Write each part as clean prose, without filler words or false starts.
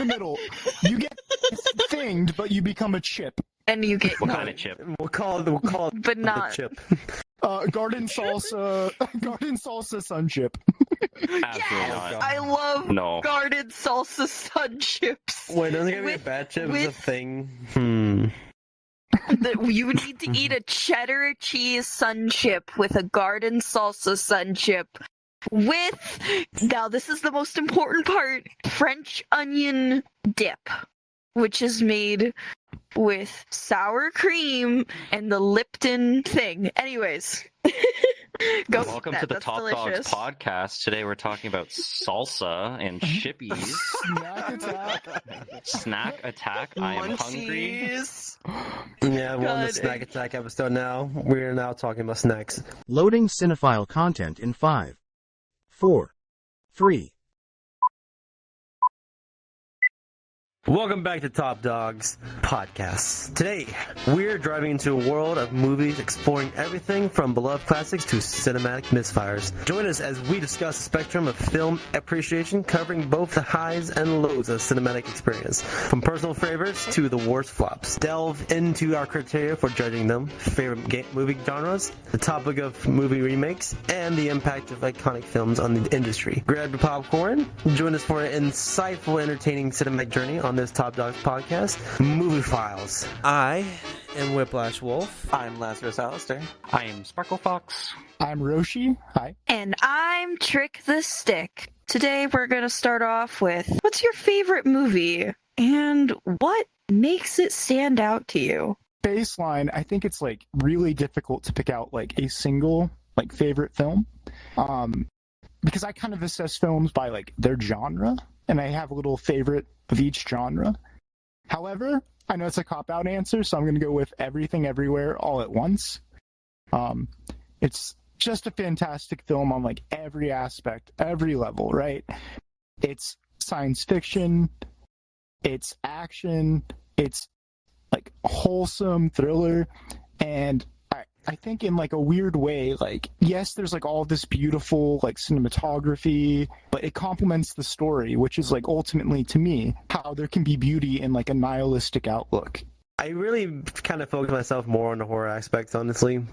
middle. You get thinged, but you become a chip. And you get What kind of chip? We'll call it but the not chip. Garden salsa sun chip. Absolutely not. I love No. garden salsa sun chips. Wait, doesn't it give me a With- bad chip? It's a with- thing. You need to eat a cheddar cheese sun chip with a garden salsa sun chip. With, now this is the most important part, French onion dip, which is made with sour cream and the Lipton thing. Anyways, go. Welcome with to that. the That's Top delicious. Dogs podcast. Today we're talking about salsa and chippies. Snack attack. Snack attack. I am hungry. Munchies. Yeah, we're on the God. snack attack episode now. We're now talking about snacks. Loading cinephile content in 5, 4, 3. Welcome back to Top Dogs Podcast. Today, we're driving into a world of movies exploring everything from beloved classics to cinematic misfires. Join us as we discuss the spectrum of film appreciation, covering both the highs and lows of cinematic experience, from personal favorites to the worst flops. Delve into our criteria for judging them, favorite movie genres, the topic of movie remakes, and the impact of iconic films on the industry. Grab your popcorn, join us for an insightful, entertaining cinematic journey on this Top Dogs podcast, Moviephiles. I am Whiplash Wolf. I'm Lazarus Alistair. I am Sparkle Fox. I'm Roshi. Hi. And I'm Trick the Stick. Today we're going to start off with, what's your favorite movie? And what makes it stand out to you? Baseline, I think it's like really difficult to pick out like a single like favorite film. Because I kind of assess films by like their genre, and I have a little favorite of each genre. However, I know it's a cop-out answer, so I'm going to go with Everything Everywhere All at Once. It's just a fantastic film on like every aspect, every level, right? It's science fiction, it's action, it's like wholesome thriller, and I think in like a weird way, like, yes, there's like all this beautiful like cinematography, but it complements the story, which is like ultimately to me how there can be beauty in like a nihilistic outlook. I really kind of focus myself more on the horror aspects, honestly.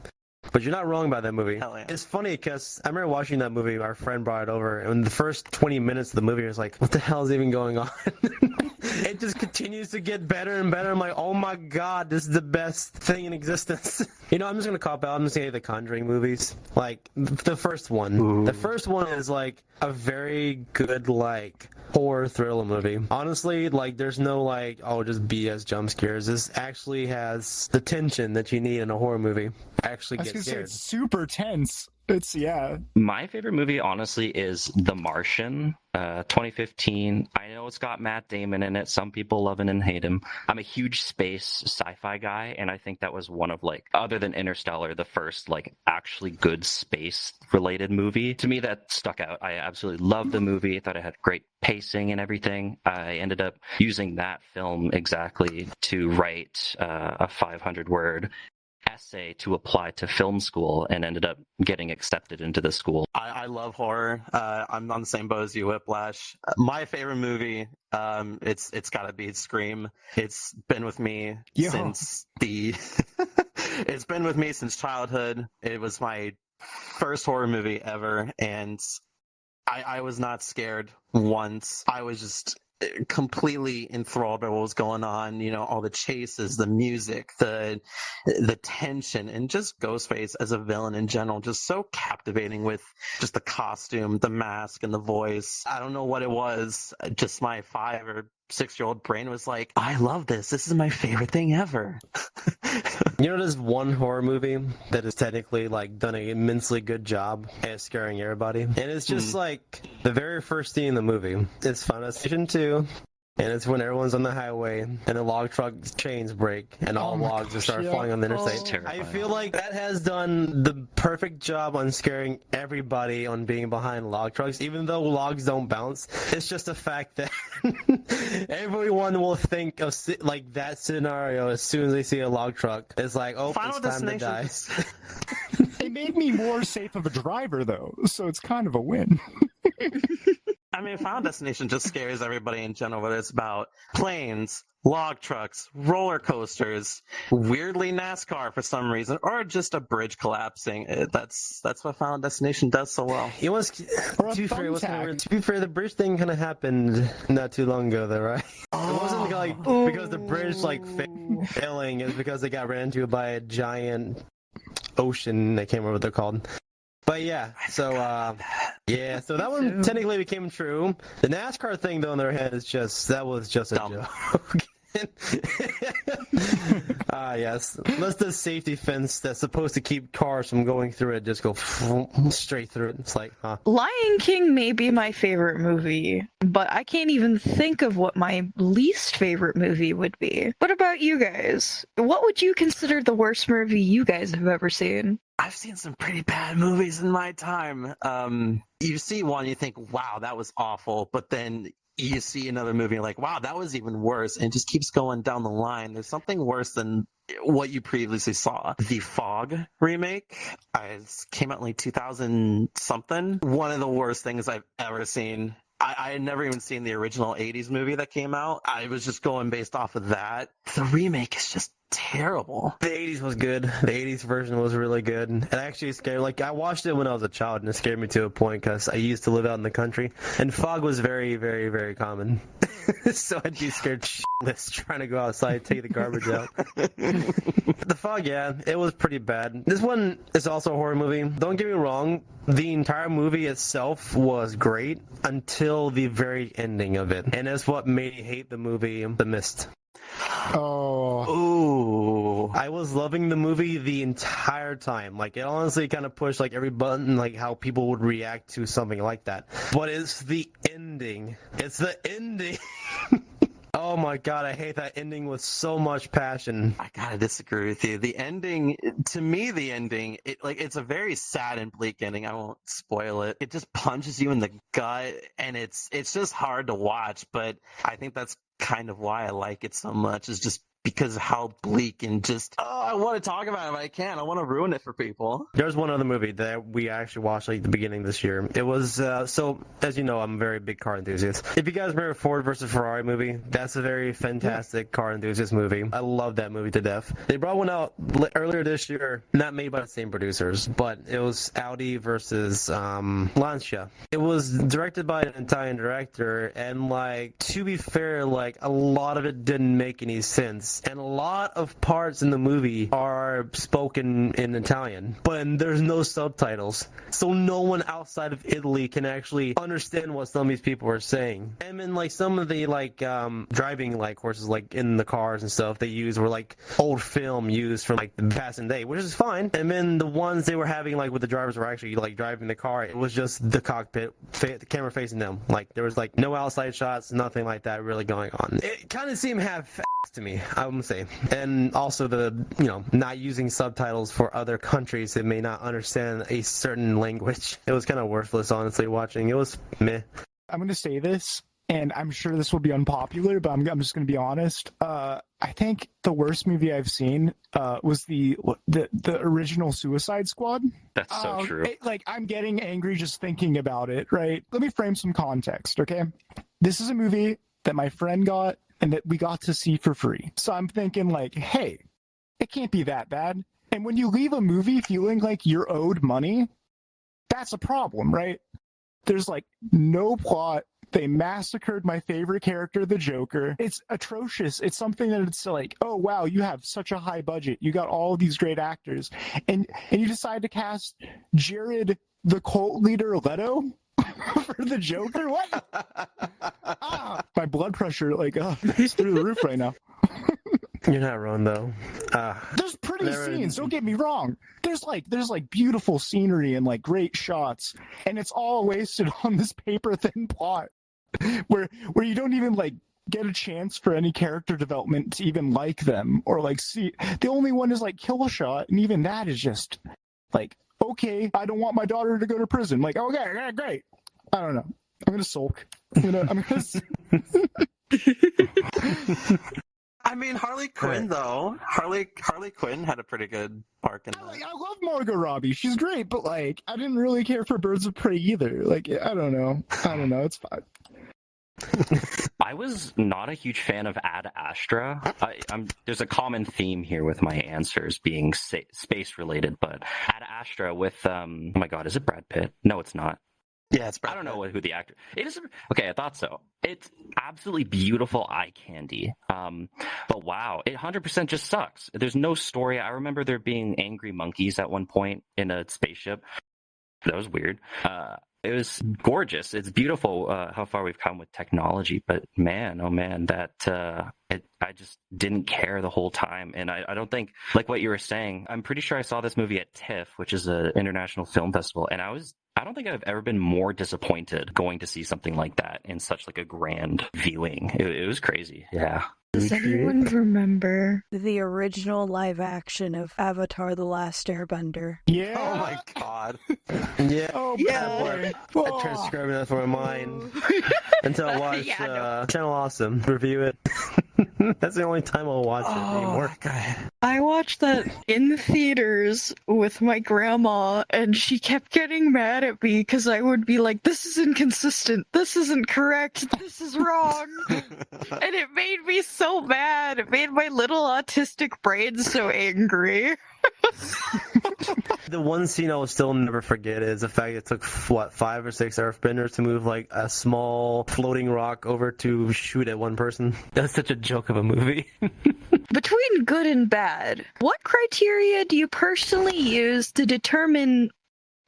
But you're not wrong about that movie. Hell yeah. It's funny because I remember watching that movie, our friend brought it over, and in the first 20 minutes of the movie, I was like, what the hell is even going on? It just continues to get better and better. I'm like, oh my god, this is the best thing in existence. You know, I'm just going to cop out. I'm just going to say the Conjuring movies. Like, the first one. Ooh. The first one is like a very good, like, horror thriller movie. Honestly, like, there's no, like, oh, just BS jump scares. This actually has the tension that you need in a horror movie. Actually I was get gonna say scared. it's super tense. It's My favorite movie, honestly, is The Martian, 2015. I know it's got Matt Damon in it. Some people love him and hate him. I'm a huge space sci-fi guy, and I think that was one of, like, other than Interstellar, the first, like, actually good space-related movie. To me, that stuck out. I absolutely loved the movie. I thought it had great pacing and everything. I ended up using that film exactly to write a 500-word essay to apply to film school, and ended up getting accepted into the school. I love horror. I'm on the same boat as you, Whiplash. My favorite movie, it's got to be Scream. It's been with me since it's been with me since childhood. It was my first horror movie ever, and I was not scared once. I was just completely enthralled by what was going on, you know, all the chases, the music, the tension, and just Ghostface as a villain in general, just so captivating with just the costume, the mask, and the voice. I don't know what it was, just my 5 or 6-year-old brain was like, I love this. This is my favorite thing ever. You know, there's one horror movie that has technically like done an immensely good job at scaring everybody, and it's just like the very first scene in the movie. It's Final Destination 2, and it's when everyone's on the highway and the log truck chains break and all logs just start flying on the interstate. Terrifying. I feel like that has done the perfect job on scaring everybody on being behind log trucks, even though logs don't bounce. It's just a fact that everyone will think of like that scenario as soon as they see a log truck. It's like, oh, Final it's time to die. It made me more safe of a driver though, so it's kind of a win. I mean, Final Destination just scares everybody in general, whether it's about planes, log trucks, roller coasters, weirdly NASCAR for some reason, or just a bridge collapsing. That's what Final Destination does so well. It was, to be fair, it was kinda weird. To be fair, the bridge thing kind of happened not too long ago, though, right? It wasn't like because the bridge failing. It's because they got ran into by a giant ocean. I can't remember what they're called. But yeah, so so that one technically became true. The NASCAR thing, though, on the other hand, is just a joke. Yes. Unless the safety fence that's supposed to keep cars from going through it just go straight through it. It's like, huh. Lion King may be my favorite movie, but I can't even think of what my least favorite movie would be. What about you guys? What would you consider the worst movie you guys have ever seen? I've seen some pretty bad movies in my time. You see one, you think, wow, that was awful, but then you see another movie, you're like, wow, that was even worse, and it just keeps going down the line. There's something worse than what you previously saw. The Fog remake came out in like 2000 something. One of the worst things I've ever seen. I had never even seen the original 80s movie that came out. I was just going based off of that. The remake is just terrible. The 80s was good. The 80s version was really good. It actually scared, like, I watched it when I was a child, and it scared me to a point because I used to live out in the country, and fog was very, very, very common. So I'd be scared shitless trying to go outside, take the garbage out. The Fog, yeah, it was pretty bad. This one is also a horror movie. Don't get me wrong, the entire movie itself was great until the very ending of it. And that's what made me hate the movie, The Mist. Oh. Ooh. I was loving the movie the entire time. Like, it honestly kind of pushed, like, every button, like, how people would react to something like that. But it's the ending. It's the ending. Oh my god, I hate that ending with so much passion. I gotta disagree with you. The ending, to me, it's a very sad and bleak ending. I won't spoil it. It just punches you in the gut, and it's just hard to watch, but I think that's kind of why I like it so much, is just because of how bleak and just, I want to talk about it, but I can't. I want to ruin it for people. There's one other movie that we actually watched like the beginning of this year. It was, so, as you know, I'm a very big car enthusiast. If you guys remember Ford versus Ferrari movie, that's a very fantastic car enthusiast movie. I love that movie to death. They brought one out earlier this year, not made by the same producers, but it was Audi versus Lancia. It was directed by an Italian director, and like, to be fair, like, a lot of it didn't make any sense. And a lot of parts in the movie are spoken in Italian, but there's no subtitles, so no one outside of Italy can actually understand what some of these people are saying. And then like some of the like driving like courses like in the cars and stuff they used were like old film used from like the past and day, which is fine. And then the ones they were having like with the drivers were actually like driving the car, it was just the cockpit, the camera facing them. Like there was like no outside shots, nothing like that really going on. It kind of seemed half to me, I would say. And also the, not using subtitles for other countries that may not understand a certain language. It was kind of worthless, honestly, watching. It was meh. I'm going to say this, and I'm sure this will be unpopular, but I'm just going to be honest. I think the worst movie I've seen was the original Suicide Squad. That's so true. I'm getting angry just thinking about it, right? Let me frame some context, okay? This is a movie that my friend got and that we got to see for free. So I'm thinking like, hey, it can't be that bad. And when you leave a movie feeling like you're owed money, that's a problem, right? There's like no plot. They massacred my favorite character, the Joker. It's atrocious. It's something that it's like, oh wow, you have such a high budget. You got all these great actors. And you decide to cast Jared, the cult leader Leto for the Joker? What? My blood pressure is through the roof right now. You're not wrong though. There's pretty scenes, don't get me wrong. There's beautiful scenery and like great shots, and it's all wasted on this paper thin plot where you don't even like get a chance for any character development to even like them or like see. The only one is like Killshot, and even that is just like, okay, I don't want my daughter to go to prison. Like, okay, yeah, great. I don't know. I'm gonna sulk. I'm gonna I mean, Harley Quinn though. Harley Quinn had a pretty good arc in that. I love Margot Robbie. She's great, but like I didn't really care for Birds of Prey either. Like I don't know. It's fine. I was not a huge fan of Ad Astra. There's a common theme here with my answers being space related, but Ad Astra with oh my god, is it Brad Pitt? No, it's not. Yeah, it's Brad I don't Pitt. know who the actor. It is okay. I thought so. It's absolutely beautiful eye candy. But wow, it 100% just sucks. There's no story. I remember there being angry monkeys at one point in a spaceship. That was weird. It was gorgeous. It's beautiful how far we've come with technology, but man, oh man, I just didn't care the whole time. And I don't think, like what you were saying, I'm pretty sure I saw this movie at TIFF, which is an international film festival, and I don't think I've ever been more disappointed going to see something like that in such like a grand viewing. It was crazy. Yeah. Does anyone remember? The original live action of Avatar: The Last Airbender. Yeah. Oh my god. Yeah. Oh Yeah. boy. I transcribed that for mine until I watch Yeah, no. Channel Awesome review it. That's the only time I'll watch it anymore. I watched that in theaters with my grandma, and she kept getting mad at me because I would be like, this is inconsistent, this isn't correct, this is wrong. And it made me so mad. It made my little autistic brain so angry. The one scene I will still never forget is the fact it took, 5 or 6 earthbenders to move like a small floating rock over to shoot at one person. That's such a joke of a movie. Between good and bad, what criteria do you personally use to determine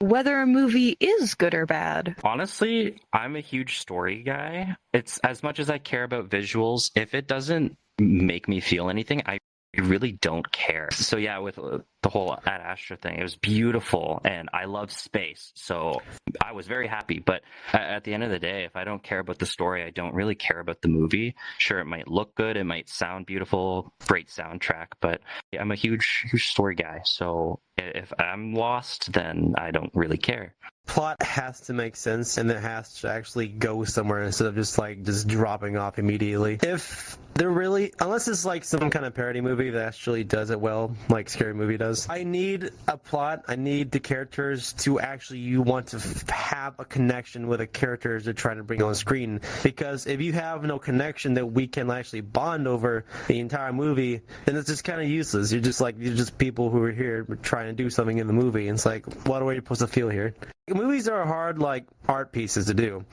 whether a movie is good or bad? Honestly, I'm a huge story guy. It's as much as I care about visuals. If it doesn't make me feel anything, I really don't care. So yeah, with the whole Ad Astra thing, it was beautiful, and I love space, so I was very happy. But at the end of the day, if I don't care about the story, I don't really care about the movie. Sure, it might look good, it might sound beautiful, great soundtrack, but I'm a huge story guy. So if I'm lost, then I don't really care. Plot has to make sense, and it has to actually go somewhere instead of just dropping off immediately. If they're really, unless it's like some kind of parody movie that actually does it well, like Scary Movie does, I need a plot. I need the characters to actually you want to have a connection with the characters they're trying to bring on screen. Because if you have no connection that we can actually bond over the entire movie, then it's just kind of useless. You're just people who are here trying to do something in the movie. And it's like, what are we supposed to feel here? Movies are hard, like art pieces to do,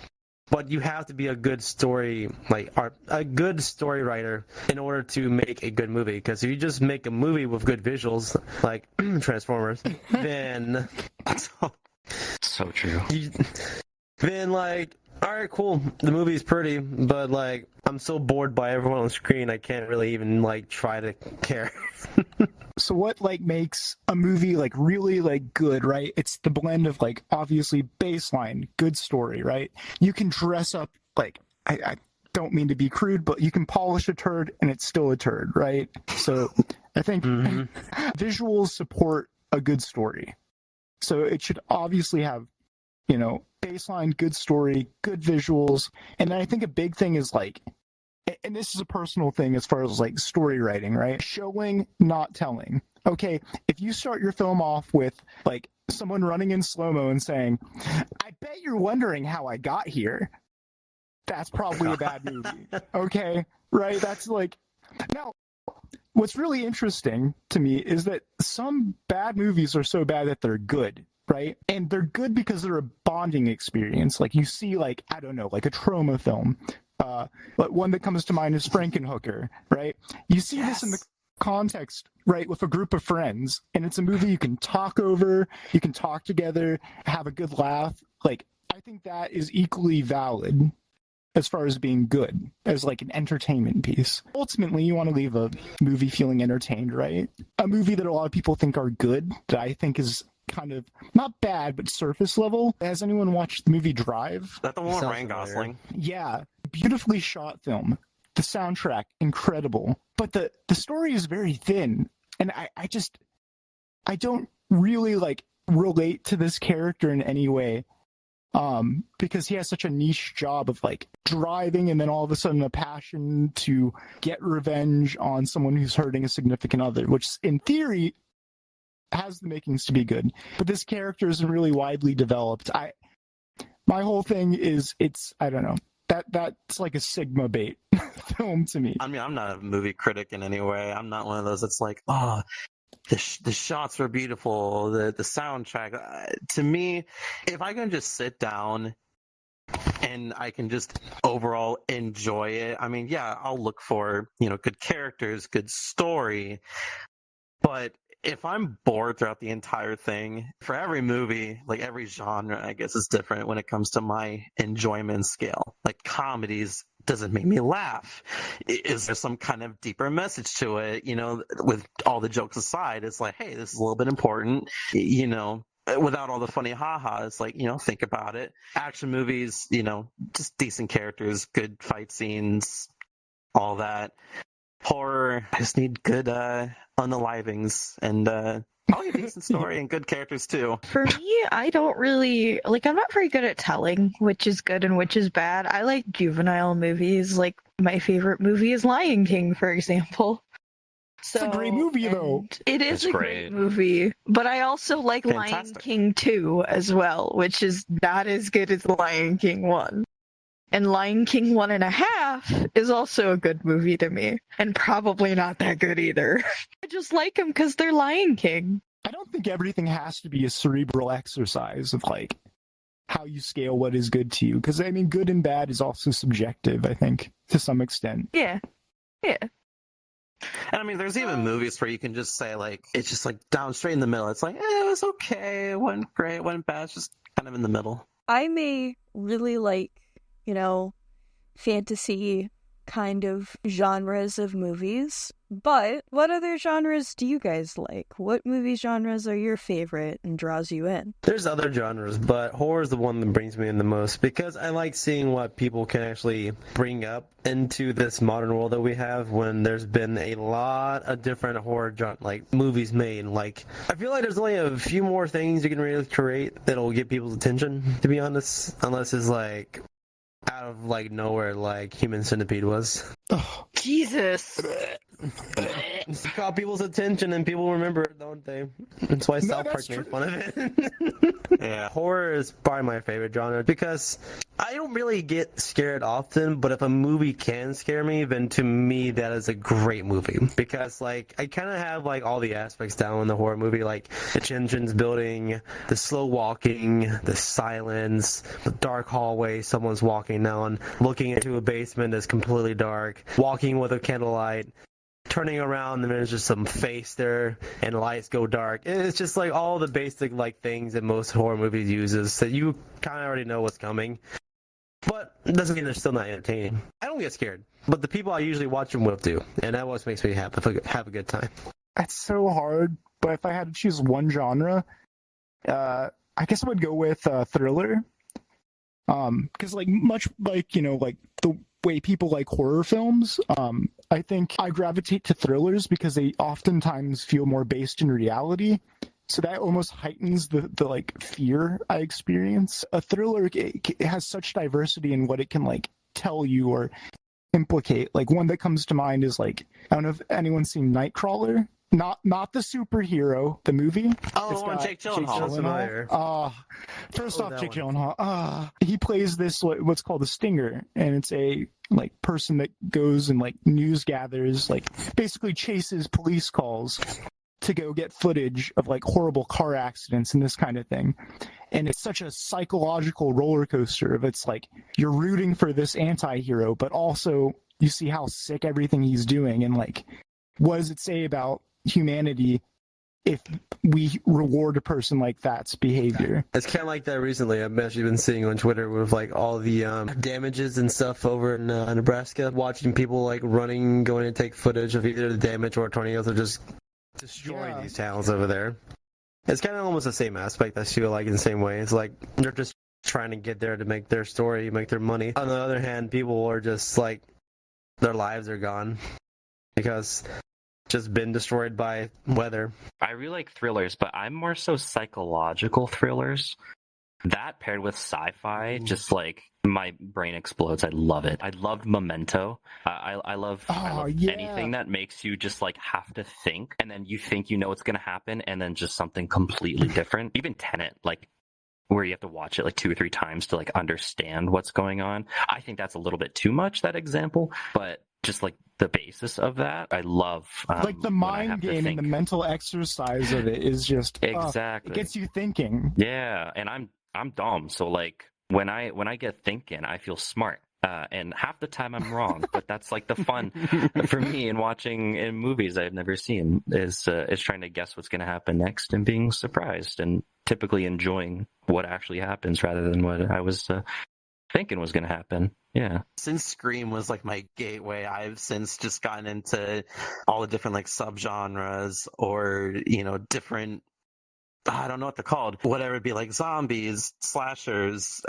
but you have to be a good story, a good story writer in order to make a good movie. Because if you just make a movie with good visuals, like Transformers, then So true. All right, cool. The movie's pretty, but I'm so bored by everyone on screen, I can't really even try to care. So what makes a movie really good, right? It's the blend of obviously baseline, good story, right? You can dress up I don't mean to be crude, but you can polish a turd and it's still a turd, right? So I think visuals support a good story. So it should obviously have, baseline, good story, good visuals. And then I think a big thing is and this is a personal thing as far as story writing, right? Showing, not telling. Okay, if you start your film off with someone running in slow-mo and saying, I bet you're wondering how I got here, that's probably a bad movie. Okay, right? That's now what's really interesting to me is that some bad movies are so bad that they're good, right? And they're good because they're a bonding experience. You see I don't know, a trauma film. But one that comes to mind is Frankenhooker, right? You see this in the context, right, with a group of friends, and it's a movie you can talk over, you can talk together, have a good laugh. I think that is equally valid as far as being good, as an entertainment piece. Ultimately, you want to leave a movie feeling entertained, right? A movie that a lot of people think are good, that I think is kind of not bad, but surface level. Has anyone watched the movie Drive? Is that the one with Ryan Gosling? Yeah, beautifully shot film. The soundtrack, incredible. But the story is very thin. And I don't really relate to this character in any way. because he has such a niche job of like driving and then all of a sudden a passion to get revenge on someone who's hurting a significant other, which in theory has the makings to be good. But this character isn't really widely developed. My whole thing is I don't know. That's like a Sigma bait film to me. I mean, I'm not a movie critic in any way. I'm not one of those that's like, oh, the shots were beautiful, the soundtrack. To me, if I can just sit down and I can just overall enjoy it, I mean, yeah, I'll look for, good characters, good story. But if I'm bored throughout the entire thing, for every movie, like every genre, I guess is different when it comes to my enjoyment scale. Like comedies doesn't make me laugh. Is there some kind of deeper message to it? With all the jokes aside, it's like, hey, this is a little bit important, without all the funny ha-ha. It's like, think about it. Action movies, just decent characters, good fight scenes, all that. Horror, I just need good unalivings and probably a decent story and good characters too. For me, I don't really I'm not very good at telling which is good and which is bad. I like juvenile movies. Like my favorite movie is Lion King, for example. It's a great movie, though. It is It's a great movie, but I also like Lion Fantastic. King 2 as well, which is not as good as Lion King 1. And Lion King 1.5 is also a good movie to me, and probably not that good either. I just like them because they're Lion King. I don't think everything has to be a cerebral exercise of like how you scale what is good to you, because I mean, good and bad is also subjective, I think, to some extent. Yeah. And I mean, there's even movies where you can just say, like, it's just like down straight in the middle. It's like, it was okay, it wasn't great, it wasn't bad, it's just kind of in the middle. I may really like, fantasy kind of genres of movies, but what other genres do you guys like? What movie genres are your favorite and draws you in? There's other genres, but horror is the one that brings me in the most because I like seeing what people can actually bring up into this modern world that we have when there's been a lot of different horror movies made. Like, I feel like there's only a few more things you can really create that'll get people's attention, to be honest, unless it's like out of like nowhere, like Human Centipede was. Oh, Jesus. It's caught people's attention and people remember it, don't they? That's why South Park that's made true. fun of it. Yeah. Horror is probably my favorite genre because I don't really get scared often, but if a movie can scare me, then to me that is a great movie because like I kind of have like all the aspects down in the horror movie, like the tensions building, the slow walking, the silence, the dark hallway someone's walking down, looking into a basement that's completely dark, walking with a candlelight, turning around and there's just some face there and the lights go dark. It's just like all the basic like things that most horror movies uses that you kind of already know what's coming, but it doesn't mean they're still not entertaining. I don't get scared, but the people I usually watch them with do, and that always makes me have a good time. that's so hard. But if I had to choose one genre, I guess I would go with thriller. Because like much like like the way people like horror films, I think I gravitate to thrillers because they oftentimes feel more based in reality. So that almost heightens the like fear I experience. A thriller it has such diversity in what it can like tell you or implicate. Like one that comes to mind is like, I don't know if anyone's seen Nightcrawler. Not the superhero, the movie. Oh, It's the one got Jake Gyllenhaal. First off, that Jake one. Gyllenhaal. He plays this what's called a stinger, and it's a like person that goes and like news gathers, like basically chases police calls to go get footage of like horrible car accidents and this kind of thing. And it's such a psychological roller coaster of it's like you're rooting for this anti-hero, but also you see how sick everything he's doing and like what does it say about humanity if we reward a person like that's behavior. It's kind of like that recently. I've actually been seeing on Twitter with like all the damages and stuff over in Nebraska, watching people like running, going to take footage of either the damage or tornadoes or just destroying these towns over there. It's kind of almost the same aspect. I feel like in the same way. It's like they're just trying to get there to make their story, make their money. On the other hand, people are just like their lives are gone because just been destroyed by weather. I really like thrillers, but I'm more so psychological thrillers. that paired with sci-fi, just like my brain explodes. I love it. I loved Memento. I love anything that makes you just like have to think, and then you think you know what's going to happen, and then just something completely different. Even Tenet, like where you have to watch it like 2 or 3 times to like understand what's going on. I think that's a little bit too much, that example, but just like the basis of that, I love. Like the mind game and the mental exercise of it is just exactly. It gets you thinking. Yeah, and I'm dumb, so like when I get thinking, I feel smart. And half the time I'm wrong, but that's like the fun for me in watching in movies I've never seen is trying to guess what's going to happen next and being surprised and typically enjoying what actually happens rather than what I was thinking was going to happen. Yeah. Since Scream was like my gateway, I've since just gotten into all the different like subgenres or, you know, different, I don't know what they're called. Whatever it be, like zombies, slashers,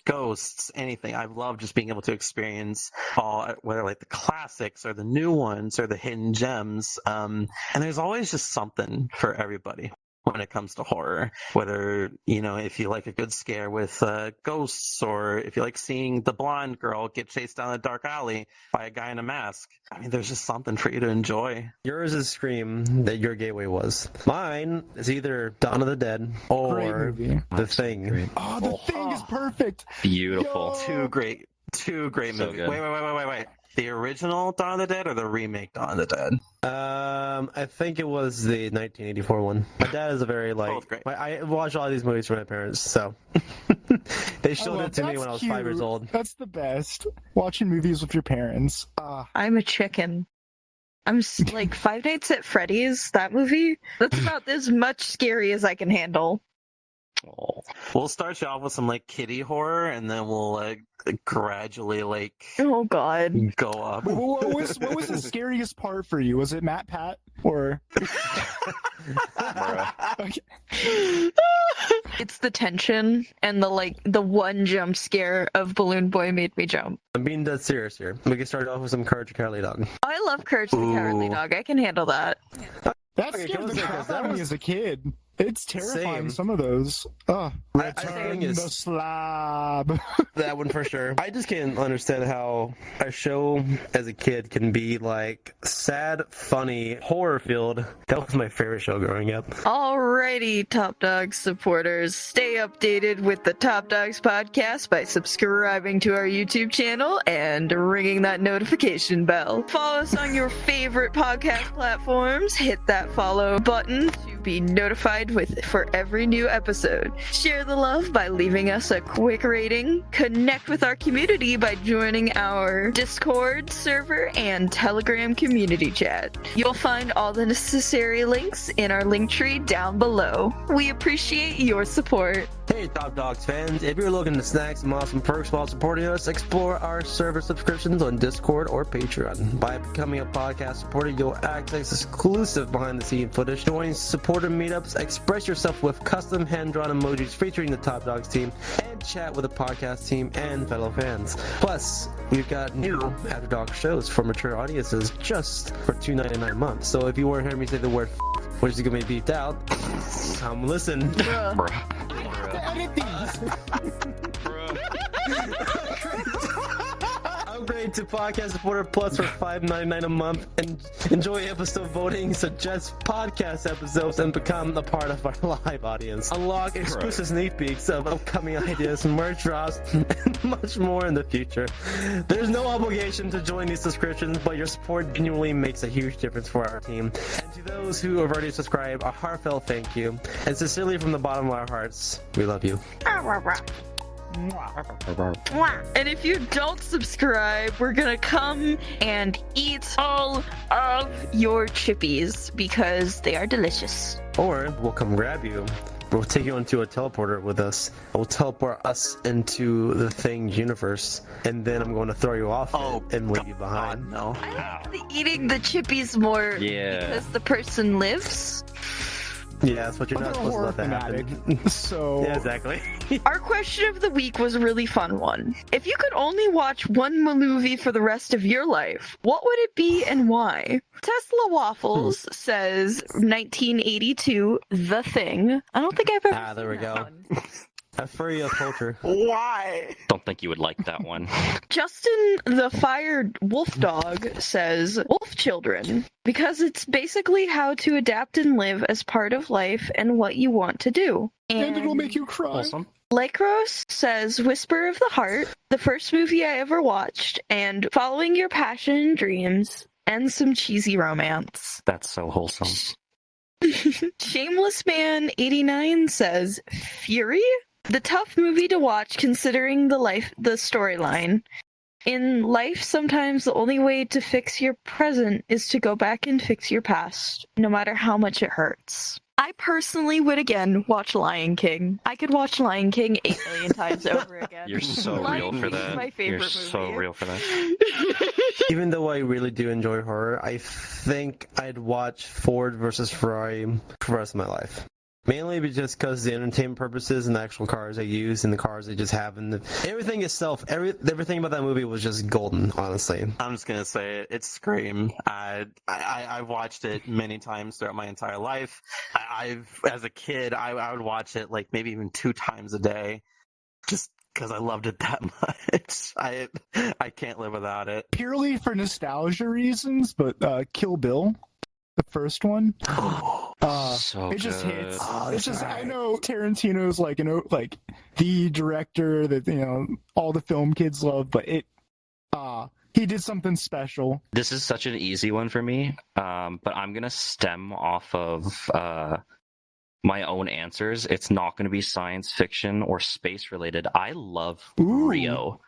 ghosts, anything. I love just being able to experience all, whether like the classics or the new ones or the hidden gems. And there's always just something for everybody when it comes to horror. Whether, you know, if you like a good scare with ghosts, or if you like seeing the blonde girl get chased down a dark alley by a guy in a mask. I mean, there's just something for you to enjoy. Yours is Scream, that your gateway was. Mine is either Dawn of the Dead or The Thing. Oh, The Thing is perfect. Beautiful. Two great So movies. good. Wait. The original Dawn of the Dead or the remake Dawn of the Dead? I think it was the 1984 one. My dad is a very Both great. I watched all these movies from my parents, so they showed it to me when I was 5 years old. That's the best. Watching movies with your parents. I'm a chicken. I'm like Five Nights at Freddy's, that movie, that's about as much scary as I can handle. Oh. We'll start you off with some like kiddie horror, and then we'll gradually like Oh god. go up. What was the scariest part for you? Was it Matt Pat or? Okay. It's the tension and the one jump scare of Balloon Boy made me jump. I'm being dead serious here. We can start off with some Courage the Cowardly Dog. I love Courage the Cowardly Dog. I can handle that. That Okay, scared the because crap that out of me was- as a kid. It's terrifying. Same. Some of those. I Return think the it's- slab. That one for sure. I just can't understand how a show as a kid can be like sad, funny, horror filled. That was my favorite show growing up. Alrighty, Top Dogs supporters. Stay updated with the Top Dogs podcast by subscribing to our YouTube channel and ringing that notification bell. Follow us on your favorite podcast platforms. Hit that follow button to be notified for every new episode. Share the love by leaving us a quick rating. Connect with our community by joining our Discord server and Telegram community chat. You'll find all the necessary links in our link tree down below. We appreciate your support. Hey, Top Dogs fans, if you're looking to snag some awesome perks while supporting us, explore our server subscriptions on Discord or Patreon. By becoming a podcast supporter, you'll access exclusive behind-the-scenes footage, join supporter meetups, express yourself with custom hand-drawn emojis featuring the Top Dogs team, and chat with the podcast team and fellow fans. Plus, we've got new After Dark shows for mature audiences just for $2.99 a month. So if you weren't hearing me say the word which is going to be beeped out, come listen. Edit these. Upgrade to Podcast Supporter Plus for $5.99 a month and enjoy episode voting, suggest podcast episodes, and become a part of our live audience. Unlock exclusive sneak peeks of upcoming ideas, merch drops, and much more in the future. There's no obligation to join these subscriptions, but your support genuinely makes a huge difference for our team. And to those who have already subscribed, a heartfelt thank you. And sincerely from the bottom of our hearts, we love you. And if you don't subscribe, we're gonna come and eat all of your chippies because they are delicious. Or we'll come grab you. We'll take you into a teleporter with us. We'll teleport us into the Thing universe, and then I'm going to throw you off it and leave you behind. No. I like eating the chippies more because the person lives. Yeah, that's what you're I'm not a supposed to horror let that fanatic, happen. so Yeah, exactly. Our question of the week was a really fun one. If you could only watch one movie for the rest of your life, what would it be and why? Tesla Waffles says 1982, The Thing. I don't think I've ever there we seen that go. one. A furry of culture. Why? Don't think you would like that one. Justin the Fired Wolf Dog says Wolf Children because it's basically how to adapt and live as part of life and what you want to do. And it'll make you cry. Wholesome. Lycros says Whisper of the Heart, the first movie I ever watched, and Following Your Passion and Dreams, and some cheesy romance. That's so wholesome. Shameless Man 89 says Fury, the tough movie to watch considering the storyline. In life, sometimes the only way to fix your present is to go back and fix your past, no matter how much it hurts. I personally would again watch Lion King. I could watch Lion King 8 million times over again. You're so Lion real for King's that. my favorite You're so movie. real for that. Even though I really do enjoy horror, I think I'd watch Ford versus Ferrari for the rest of my life. Mainly just because the entertainment purposes and the actual cars they use and the cars they just have and everything itself, everything about that movie was just golden, honestly. I'm just gonna say it. It's Scream. I've watched it many times throughout my entire life. As a kid, I would watch it like maybe even 2 times a day, just because I loved it that much. I can't live without it. Purely for nostalgia reasons, but Kill Bill, the first one. So it just good. hits. Oh, It's that's just right. I know Tarantino's like the director that all the film kids love, but he did something special. This is such an easy one for me, but I'm gonna stem off of my own answers. It's not gonna be science fiction or space related. I love Ooh. Rio.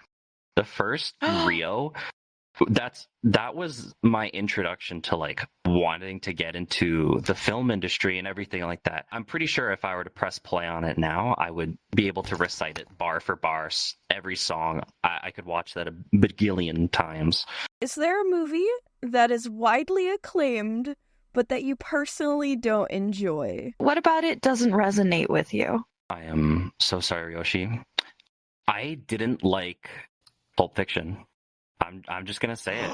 The first Rio. That was my introduction to like wanting to get into the film industry and everything like that. I'm pretty sure if I were to press play on it now, I would be able to recite it bar for bar, every song. I could watch that a bagillion times. Is there a movie that is widely acclaimed, but that you personally don't enjoy? What about it doesn't resonate with you? I am so sorry, Yoshi. I didn't like Pulp Fiction. I'm just gonna say it.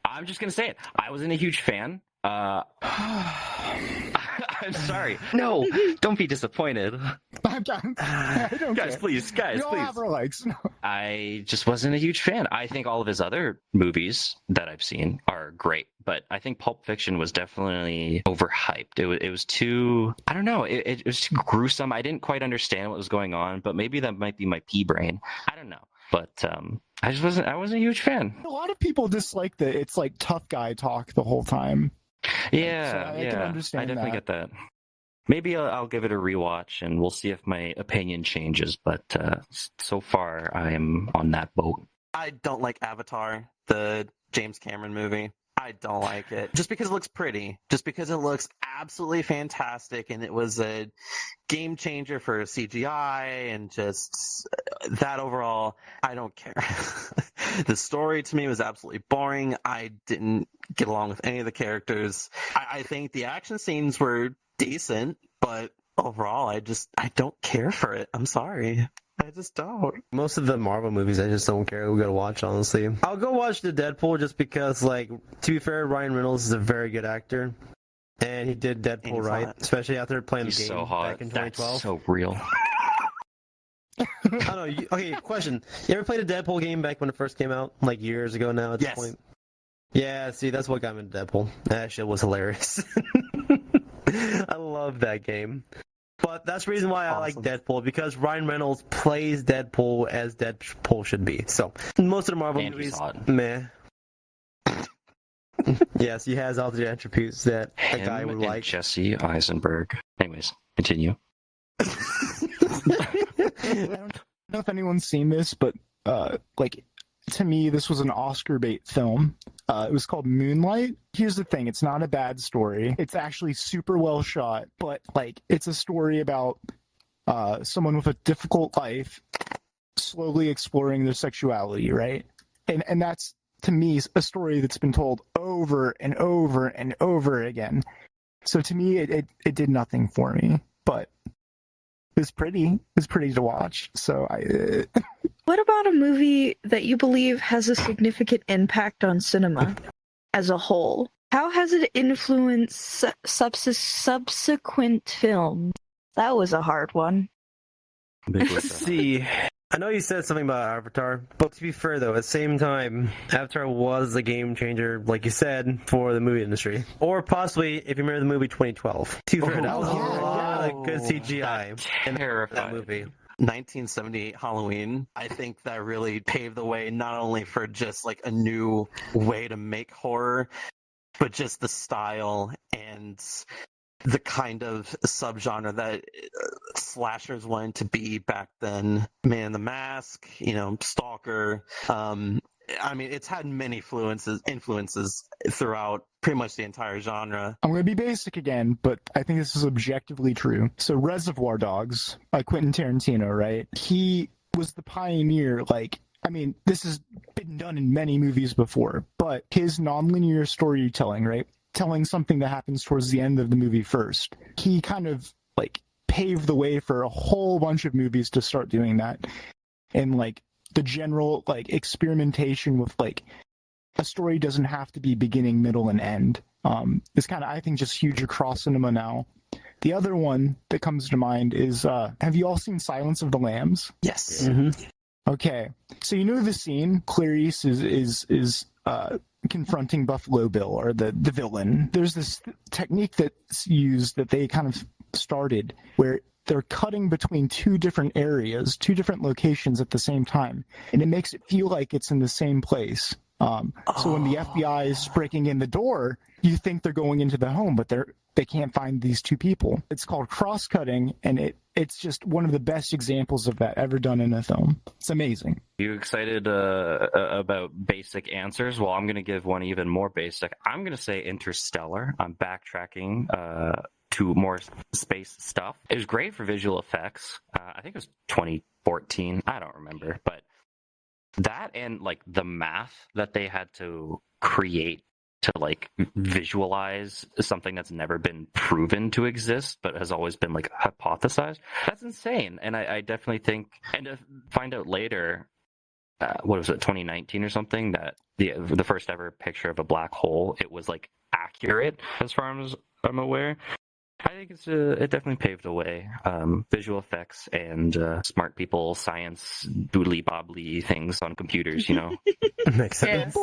I'm just gonna say it. I wasn't a huge fan. I'm sorry. No, don't be disappointed. I don't Guys, care. please, guys, We all please. have our likes. No. I just wasn't a huge fan. I think all of his other movies that I've seen are great, but I think Pulp Fiction was definitely overhyped. It was too, I don't know, it was too gruesome. I didn't quite understand what was going on, but maybe that might be my pea brain. I don't know. But I wasn't a huge fan. A lot of people dislike that it's like tough guy talk the whole time. Yeah, So I yeah. can understand I definitely that. get that. Maybe I'll give it a rewatch and we'll see if my opinion changes. But so far, I am on that boat. I don't like Avatar, the James Cameron movie. I don't like it. Just because it looks pretty. Just because it looks absolutely fantastic and it was a game changer for CGI and just that overall, I don't care. The story to me was absolutely boring. I didn't get along with any of the characters. I think the action scenes were decent, but overall, I don't care for it. I'm sorry. I just don't. Most of the Marvel movies, I just don't care who to watch, honestly. I'll go watch the Deadpool just because, like, to be fair, Ryan Reynolds is a very good actor. And he did And Deadpool he's right, hot. especially after playing He's the game so hot. back in That's 2012. so real. I don't know. Okay, question. You ever played a Deadpool game back when it first came out? Like years ago now at this Yes. point? Yeah, see, that's what got me into Deadpool. That shit was hilarious. I love that game. But that's the reason why I like Awesome. Deadpool, because Ryan Reynolds plays Deadpool as Deadpool should be. So, most of the Marvel And he's movies, hot. meh. Yes, he has all the attributes that a guy Him would and like. Jesse Eisenberg. Anyways, continue. I don't know if anyone's seen this, but like to me, this was an Oscar bait film. It was called Moonlight. Here's the thing: it's not a bad story. It's actually super well shot, but like it's a story about someone with a difficult life slowly exploring their sexuality, right? And that's to me a story that's been told over and over and over again. So to me, it did nothing for me, but it was pretty. It was pretty to watch. So What about a movie that you believe has a significant impact on cinema as a whole? How has it influenced subsequent films? That was a hard one. Big Let's see. I know you said something about Avatar, but to be fair though, at the same time, Avatar was a game changer, like you said, for the movie industry. Or possibly, if you remember the movie 2012. To be fair, that was a lot of good CGI in that movie. 1978 Halloween, I think that really paved the way not only for just like a new way to make horror, but just the style and the kind of subgenre that slashers wanted to be back then. Man in the Mask, Stalker. I mean, it's had many influences throughout pretty much the entire genre. I'm going to be basic again, but I think this is objectively true. So Reservoir Dogs by Quentin Tarantino, right? He was the pioneer, this has been done in many movies before, but his nonlinear storytelling, right? Telling something that happens towards the end of the movie first. He kind of paved the way for a whole bunch of movies to start doing that. And the general experimentation with a story doesn't have to be beginning, middle, and end. It's kind of, I think, just huge across cinema now. The other one that comes to mind is, have you all seen Silence of the Lambs? Yes. Mm-hmm. Okay, so you know the scene. Clarice is confronting Buffalo Bill, or the villain. There's this technique that's used that they kind of started where they're cutting between two different areas, two different locations at the same time, and it makes it feel like it's in the same place. So when the FBI is breaking in the door, you think they're going into the home, but they can't find these two people. It's called cross-cutting, and it's just one of the best examples of that ever done in a film. It's amazing. You excited about basic answers? Well, I'm going to give one even more basic. I'm going to say Interstellar. I'm backtracking to more space stuff. It was great for visual effects. I think it was 2014. I don't remember, but that and the math that they had to create to visualize something that's never been proven to exist but has always been hypothesized, that's insane. And I definitely think, and to find out later, what was it, 2019 or something, that the first ever picture of a black hole, it was accurate as far as I'm aware. I think it definitely paved the way. Visual effects and smart people, science, doodly bobbly things on computers, Makes sense.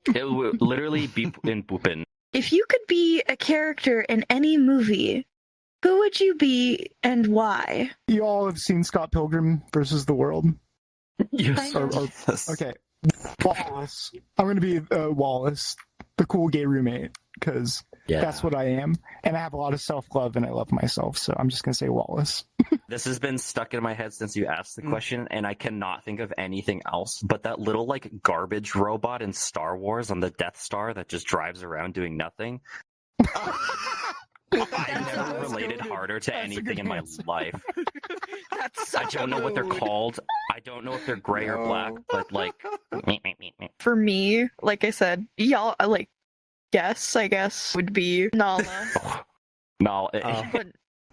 It would literally beep and boopin'. If you could be a character in any movie, who would you be and why? You all have seen Scott Pilgrim versus the World? Yes. Okay. Wallace. I'm going to be Wallace, the cool gay roommate, because that's what I am. And I have a lot of self-love and I love myself, so I'm just going to say Wallace. This has been stuck in my head since you asked the question, and I cannot think of anything else but that little garbage robot in Star Wars on the Death Star that just drives around doing nothing. I've never related harder to anything in my life. I don't know what they're called. I don't know if they're gray or black, but For me, like I said, y'all I guess would be Nala. No.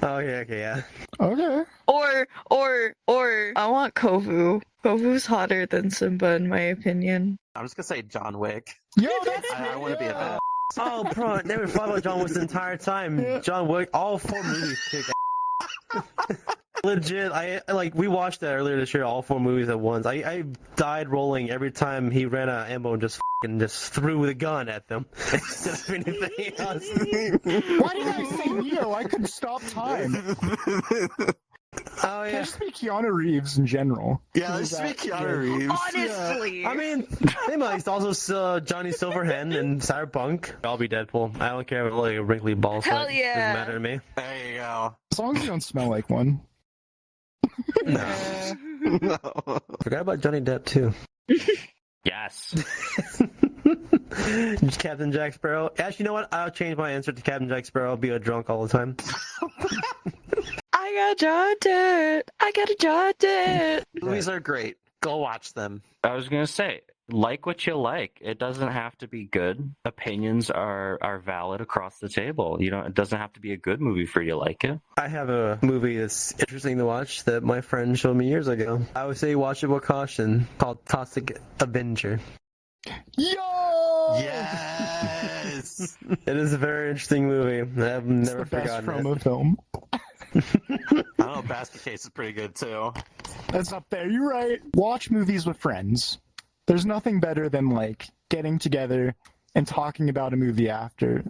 Okay, yeah. Okay. Or I want Kovu. Kovu's hotter than Simba in my opinion. I'm just gonna say John Wick. Yo, that's I want to be a bad. Oh, bro, I never thought about John Wick the entire time. Yeah. John Wick, all 4 movies kick Legit, we watched that earlier this year, all 4 movies at once. I died rolling every time he ran out of ammo and just threw the gun at them instead of anything else. Why did I say Neo? I could stop time. Oh Can I yeah. just be Keanu Reeves in general? Yeah, let's speak Keanu Reeves. Honestly. I mean, he's also Johnny Silverhand and Cyberpunk. I'll be Deadpool. I don't care about a wrinkly ball Hell sack. yeah. Doesn't matter to me. There you go. As long as you don't smell like one. No. No. Forgot about Johnny Depp too. Yes. Captain Jack Sparrow. Actually, you know what? I'll change my answer to Captain Jack Sparrow. I'll be a drunk all the time. I got jotted. I got a jotted. Movies are great. Go watch them. I was going to say, like what you like. It doesn't have to be good. Opinions are valid across the table. It doesn't have to be a good movie for you to like it. I have a movie that's interesting to watch that my friend showed me years ago. I would say watch it with caution, called Toxic Avenger. Yo! Yes. It is a very interesting movie. I've It's never the best forgotten promo it. film. I don't know, Basket Case is pretty good too. That's up there. You're right. Watch movies with friends. There's nothing better than like getting together and talking about a movie after.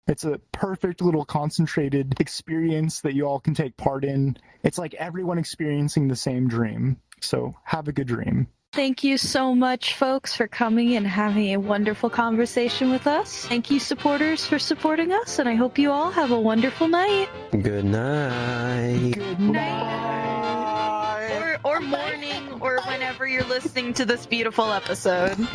It's a perfect little concentrated experience that you all can take part in. It's like everyone experiencing the same dream. So have a good dream. Thank you so much, folks, for coming and having a wonderful conversation with us. Thank you, supporters, for supporting us, and I hope you all have a wonderful night. Good night. Good night. Or morning, or whenever you're listening to this beautiful episode.